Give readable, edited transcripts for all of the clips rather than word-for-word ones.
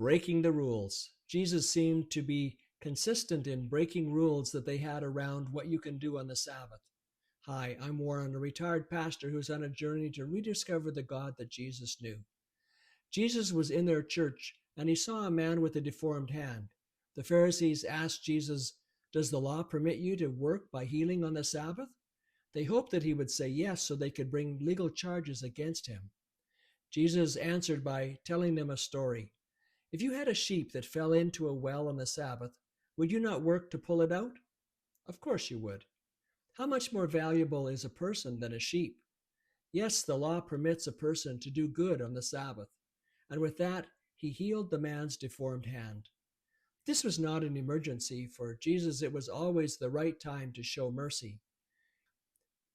breaking the rules. Jesus seemed to be consistent in breaking rules that they had around what you can do on the Sabbath. Hi, I'm Warren, a retired pastor who's on a journey to rediscover the God that Jesus knew. Jesus was in their church and he saw a man with a deformed hand. The Pharisees asked Jesus, "Does the law permit you to work by healing on the Sabbath?" They hoped that he would say yes so they could bring legal charges against him. Jesus answered by telling them a story. If you had a sheep that fell into a well on the Sabbath, would you not work to pull it out? Of course you would. How much more valuable is a person than a sheep? Yes, the law permits a person to do good on the Sabbath. And with that, he healed the man's deformed hand. This was not an emergency. For Jesus, it was always the right time to show mercy.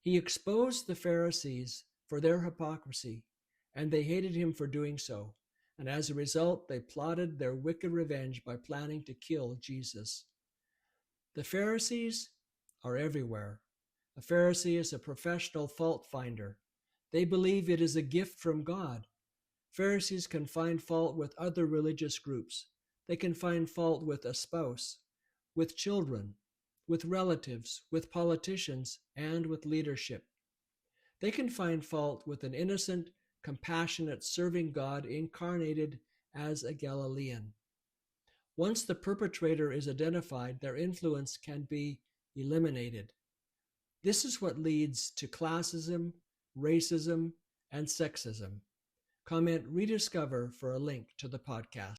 He exposed the Pharisees for their hypocrisy, and they hated him for doing so. And as a result, they plotted their wicked revenge by planning to kill Jesus. The Pharisees are everywhere. A Pharisee is a professional fault finder. They believe it is a gift from God. Pharisees can find fault with other religious groups. They can find fault with a spouse, with children, with relatives, with politicians, and with leadership. They can find fault with an innocent, compassionate, serving God incarnated as a Galilean. Once the perpetrator is identified, their influence can be eliminated. This is what leads to classism, racism, and sexism. Comment rediscover for a link to the podcast.